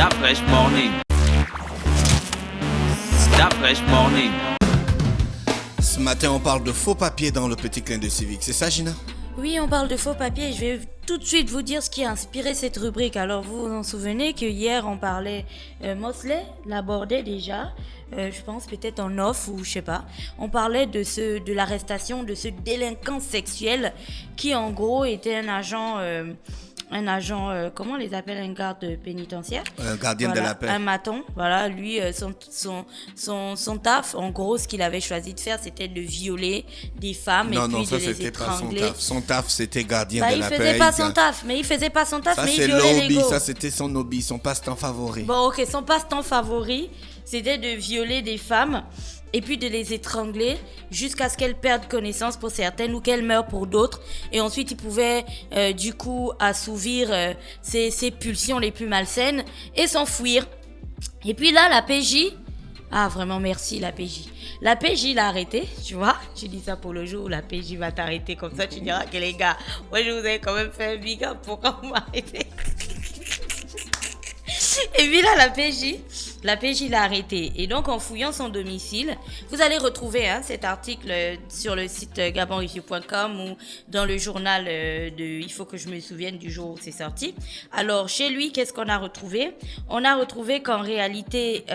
That fresh morning. That fresh morning. Ce matin, on parle de faux papiers dans le petit clin de civique. C'est ça, Gina? Oui, on parle de faux papiers. Je vais tout de suite vous dire ce qui a inspiré cette rubrique. Alors, vous vous en souvenez que hier, on parlait... Mosley l'abordait déjà, je pense peut-être en off ou je sais pas. On parlait de l'arrestation de ce délinquant sexuel qui, en gros, était un agent... comment on les appelle, un garde pénitentiaire, un gardien de la paix, un maton. Voilà, lui, son taf, en gros, ce qu'il avait choisi de faire, c'était de violer des femmes et puis de les étrangler. Pas son taf, c'était gardien de la paix. Il faisait pas son taf, mais il violait les go. Ça, c'était son hobby, son passe-temps favori. Bon, ok, son passe-temps favori, c'était de violer des femmes et puis de les étrangler jusqu'à ce qu'elles perdent connaissance pour certaines ou qu'elles meurent pour d'autres. Et ensuite, il pouvait du coup assouvir ses pulsions les plus malsaines et s'enfuir. Et puis là, la PJ... Ah, vraiment, merci, la PJ. La PJ l'a arrêté, tu vois. Je dis ça pour le jour où la PJ va t'arrêter. Comme ça, tu diras que les gars, moi, je vous ai quand même fait un big up. Pourquoi vous m'arrêtez? Et puis là, la PJ l'a arrêté. Et donc, en fouillant son domicile, vous allez retrouver cet article sur le site gabonreview.com ou dans le journal de Il faut que je me souvienne du jour où c'est sorti. Alors, chez lui, qu'est-ce qu'on a retrouvé? On a retrouvé qu'en réalité,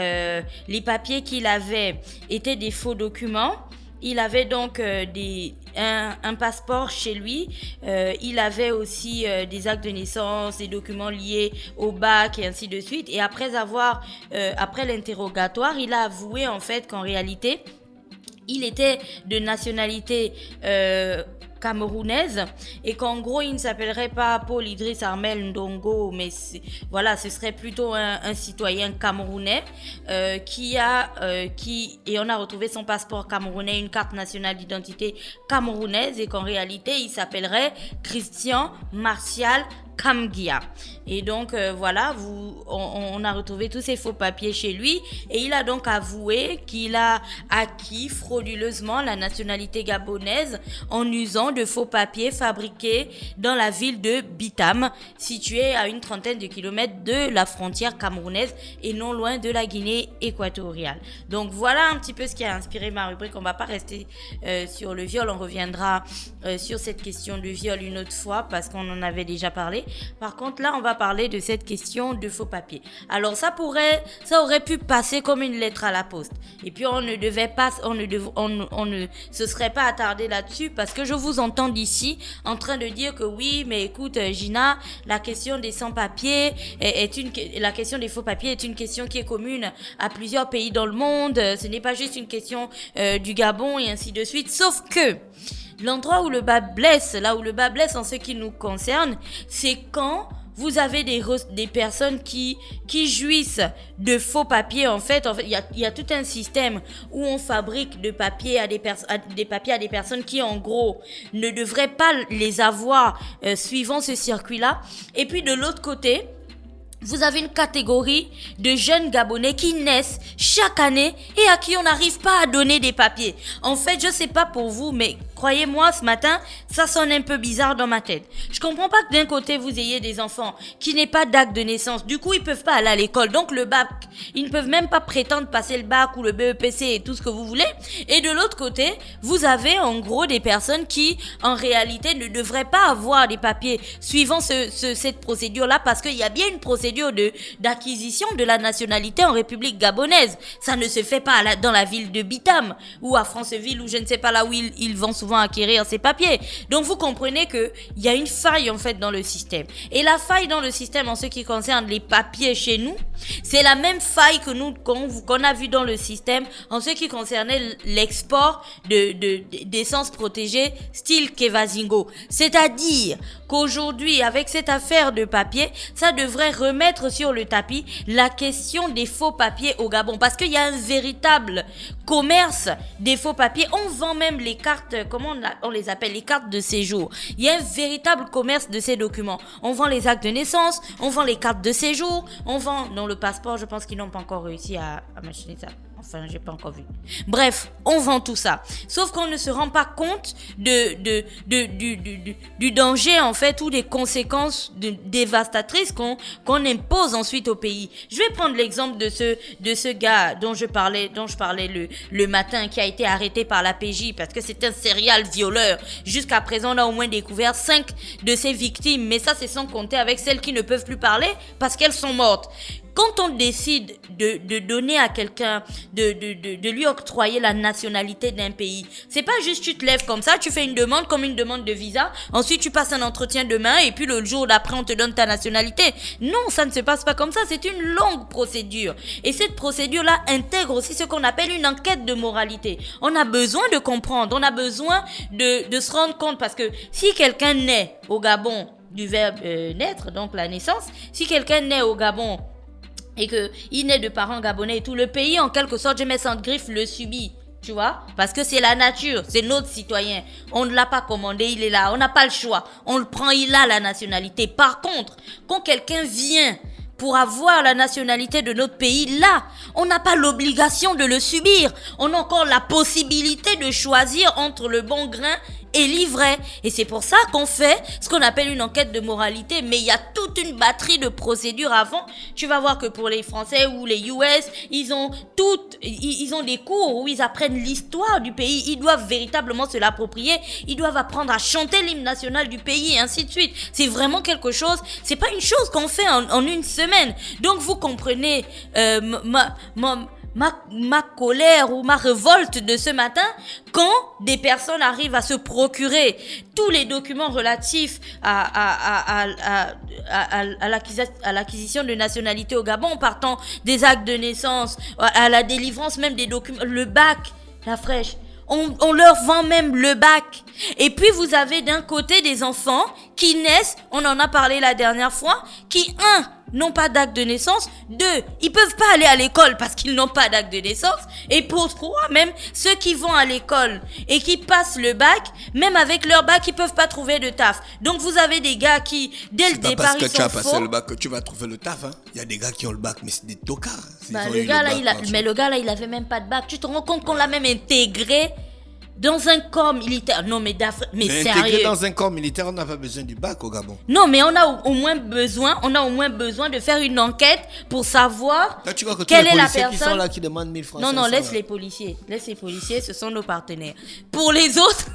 les papiers qu'il avait étaient des faux documents. Il avait donc un passeport chez lui. Il avait aussi des actes de naissance, des documents liés au bac et ainsi de suite. Et après l'interrogatoire, il a avoué en fait qu'en réalité, il était de nationalité camerounaise et qu'en gros il ne s'appellerait pas Paul Idriss Armel Ndongo, mais voilà, ce serait plutôt un citoyen camerounais et on a retrouvé son passeport camerounais, une carte nationale d'identité camerounaise, et qu'en réalité il s'appellerait Christian Martial Kamgia. Et donc voilà, on a retrouvé tous ces faux papiers chez lui, et il a donc avoué qu'il a acquis frauduleusement la nationalité gabonaise en usant de faux papiers fabriqués dans la ville de Bitam, située à une trentaine de kilomètres de la frontière camerounaise et non loin de la Guinée équatoriale. Donc voilà un petit peu ce qui a inspiré ma rubrique. On va pas rester sur le viol, on reviendra sur cette question de viol une autre fois parce qu'on en avait déjà parlé. Par contre, là, on va parler de cette question de faux papiers. Alors, ça aurait pu passer comme une lettre à la poste. Et puis, on ne se serait pas attardé là-dessus parce que je vous entends d'ici en train de dire que oui, mais écoute, Gina, la question des sans-papiers la question des faux papiers est une question qui est commune à plusieurs pays dans le monde. Ce n'est pas juste une question du Gabon et ainsi de suite. Sauf que l'endroit où le bas blesse, là où le bas blesse en ce qui nous concerne, c'est quand vous avez des personnes qui jouissent de faux papiers. En fait, il y a tout un système où on fabrique des papiers à des personnes qui, en gros, ne devraient pas les avoir suivant ce circuit-là. Et puis, de l'autre côté, vous avez une catégorie de jeunes Gabonais qui naissent chaque année et à qui on n'arrive pas à donner des papiers. En fait, je sais pas pour vous, mais croyez-moi, ce matin, ça sonne un peu bizarre dans ma tête. Je comprends pas que d'un côté, vous ayez des enfants qui n'aient pas d'acte de naissance. Du coup, ils peuvent pas aller à l'école. Donc, le bac, ils ne peuvent même pas prétendre passer le bac ou le BEPC et tout ce que vous voulez. Et de l'autre côté, vous avez en gros des personnes qui, en réalité, ne devraient pas avoir des papiers suivant cette procédure-là, parce qu'il y a bien une procédure d'acquisition de la nationalité en République gabonaise. Ça ne se fait pas dans la ville de Bitam ou à Franceville ou je ne sais pas là où ils vont souvent acquérir ces papiers. Donc vous comprenez qu'il y a une faille en fait dans le système. Et la faille dans le système en ce qui concerne les papiers chez nous, c'est la même faille qu'on a vu dans le système en ce qui concernait l'export d'essence protégée style Kevazingo. C'est-à-dire qu'aujourd'hui, avec cette affaire de papier, ça devrait remettre sur le tapis la question des faux papiers au Gabon. Parce qu'il y a un véritable commerce des faux papiers. On vend même les cartes, comment on les appelle, les cartes de séjour. Il y a un véritable commerce de ces documents. On vend les actes de naissance, on vend les cartes de séjour, on vend, dans le passeport, je pense qu'ils n'ont pas encore réussi à machiner ça. Enfin, j'ai pas encore vu. Bref, on vend tout ça. Sauf qu'on ne se rend pas compte du danger, en fait, ou des conséquences dévastatrices qu'on impose ensuite au pays. Je vais prendre l'exemple de ce gars dont je parlais le matin, qui a été arrêté par la PJ parce que c'est un serial violeur. Jusqu'à présent, on a au moins découvert 5 de ses victimes. Mais ça, c'est sans compter avec celles qui ne peuvent plus parler parce qu'elles sont mortes. Quand on décide de donner à quelqu'un, de lui octroyer la nationalité d'un pays, c'est pas juste tu te lèves comme ça, tu fais une demande comme une demande de visa, ensuite tu passes un entretien demain et puis le jour d'après on te donne ta nationalité. Non, ça ne se passe pas comme ça, c'est une longue procédure. Et cette procédure-là intègre aussi ce qu'on appelle une enquête de moralité. On a besoin de comprendre, on a besoin de se rendre compte, parce que si quelqu'un naît au Gabon, du verbe naître, donc la naissance, si quelqu'un naît au Gabon et qu'il naît de parents gabonais et tout, le pays, en quelque sorte, je mets sans griffe, le subit. Tu vois? Parce que c'est la nature, c'est notre citoyen. On ne l'a pas commandé, il est là. On n'a pas le choix. On le prend, il a la nationalité. Par contre, quand quelqu'un vient pour avoir la nationalité de notre pays, là, on n'a pas l'obligation de le subir. On a encore la possibilité de choisir entre le bon grain et l'ivraie. Et c'est pour ça qu'on fait ce qu'on appelle une enquête de moralité. Mais il y a toute une batterie de procédures avant. Tu vas voir que pour les Français ou les US, ils ont des cours où ils apprennent l'histoire du pays. Ils doivent véritablement se l'approprier. Ils doivent apprendre à chanter l'hymne national du pays et ainsi de suite. C'est vraiment quelque chose, c'est pas une chose qu'on fait en une semaine. Donc vous comprenez ma colère ou ma révolte de ce matin quand des personnes arrivent à se procurer tous les documents relatifs à l'acquisition de nationalité au Gabon, partant des actes de naissance à la délivrance même des documents, le bac, la fraîche. On leur vend même le bac. Et puis vous avez d'un côté des enfants qui naissent, on en a parlé la dernière fois, qui n'ont pas d'acte de naissance, 2, ils peuvent pas aller à l'école parce qu'ils n'ont pas d'acte de naissance, et pour 3, même ceux qui vont à l'école et qui passent le bac, même avec leur bac, ils peuvent pas trouver de taf. Donc vous avez des gars qui, dès le départ, ils sont faux. C'est pas parce que tu as passé le bac que tu vas trouver le taf, hein. Il y a des gars qui ont le bac, mais c'est des tocards. Le gars là, il avait même pas de bac. Tu te rends compte qu'on l'a même intégré dans un corps militaire. Non, mais sérieux. Intégré dans un corps militaire, on n'a pas besoin du bac au Gabon. Non, mais on a au moins besoin de faire une enquête pour savoir là, tu vois que quelle est la personne qui sont là qui demandent 1000 francs. Non, laisse les policiers, ce sont nos partenaires. Pour les autres,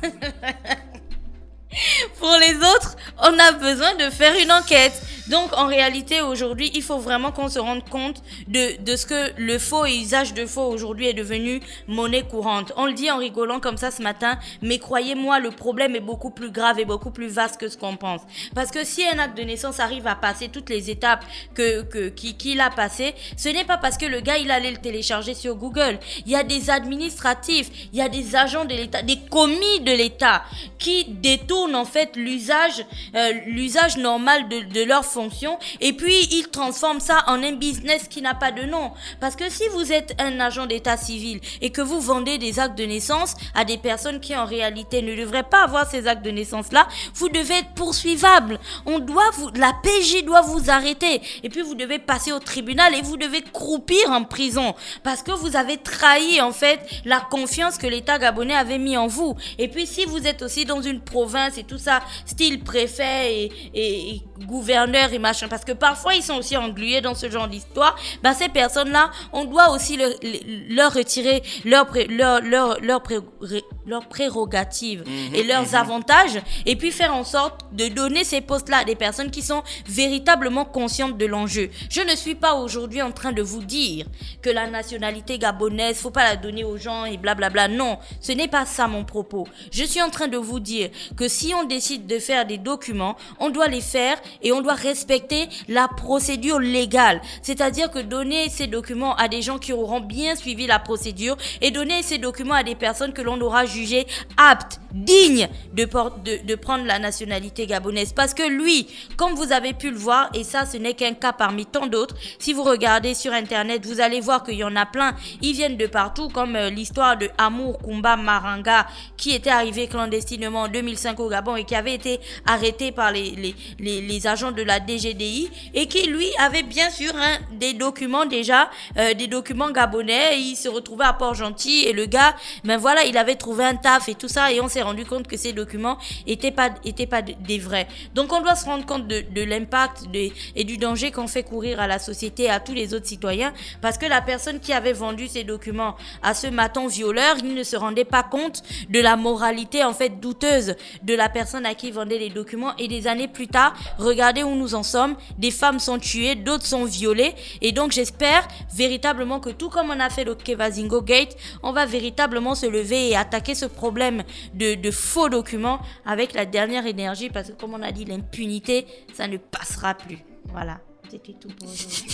on a besoin de faire une enquête. Donc, en réalité, aujourd'hui, il faut vraiment qu'on se rende compte de ce que le faux et usage de faux aujourd'hui est devenu monnaie courante. On le dit en rigolant comme ça ce matin, mais croyez-moi, le problème est beaucoup plus grave et beaucoup plus vaste que ce qu'on pense. Parce que si un acte de naissance arrive à passer toutes les étapes qu'il a passées, ce n'est pas parce que le gars, il allait le télécharger sur Google. Il y a des administratifs, il y a des agents de l'État, des commis de l'État qui détournent en fait l'usage normal de leur fonction, et puis ils transforment ça en un business qui n'a pas de nom. Parce que si vous êtes un agent d'état civil et que vous vendez des actes de naissance à des personnes qui en réalité ne devraient pas avoir ces actes de naissance là, vous devez être poursuivable. La PJ doit vous arrêter, et puis vous devez passer au tribunal et vous devez croupir en prison parce que vous avez trahi en fait la confiance que l'État gabonais avait mis en vous. Et puis si vous êtes aussi dans une province et tout ça, style préfet et gouverneur et machin, parce que parfois ils sont aussi englués dans ce genre d'histoire, ces personnes-là, on doit aussi leur retirer leurs prérogatives et leurs avantages, et puis faire en sorte de donner ces postes-là à des personnes qui sont véritablement conscientes de l'enjeu. Je ne suis pas aujourd'hui en train de vous dire que la nationalité gabonaise, faut pas la donner aux gens et blablabla. Non, ce n'est pas ça mon propos. Je suis en train de vous dire que si on décide de faire des documents, on doit les faire et on doit respecter la procédure légale. C'est-à-dire que donner ces documents à des gens qui auront bien suivi la procédure et donner ces documents à des personnes que l'on aura jugé apte, digne de prendre la nationalité gabonaise. Parce que lui, comme vous avez pu le voir, et ça ce n'est qu'un cas parmi tant d'autres, si vous regardez sur internet, vous allez voir qu'il y en a plein, ils viennent de partout, comme l'histoire de Amour Kumba Maranga, qui était arrivé clandestinement en 2005 au Gabon et qui avait été arrêté par les agents de la DGDI, et qui lui avait bien sûr des documents déjà, des documents gabonais. Il se retrouvait à Port-Gentil et le gars, ben voilà, il avait trouvé un taf et tout ça, et on s'est rendu compte que ces documents étaient pas des vrais. Donc on doit se rendre compte de l'impact et du danger qu'on fait courir à la société et à tous les autres citoyens, parce que la personne qui avait vendu ces documents à ce maton violeur, il ne se rendait pas compte de la moralité en fait douteuse de la personne à qui il vendait les documents. Et des années plus tard, regardez où nous en sommes, des femmes sont tuées, d'autres sont violées, et donc j'espère véritablement que tout comme on a fait le Kevazingo Gate, on va véritablement se lever et attaquer ce problème de faux documents avec la dernière énergie, parce que comme on a dit, l'impunité, ça ne passera plus. Voilà, c'était tout pour aujourd'hui.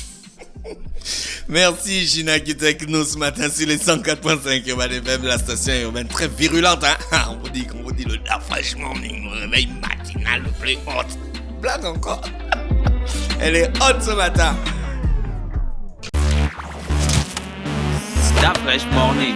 Merci Gina qui était avec nous ce matin sur les 104.5 Urban FM, la station urbaine très virulente, hein. On vous dit le Fresh Morning, le réveil matinal le plus hot. Blague encore. Elle est hot ce matin. That Fresh Morning.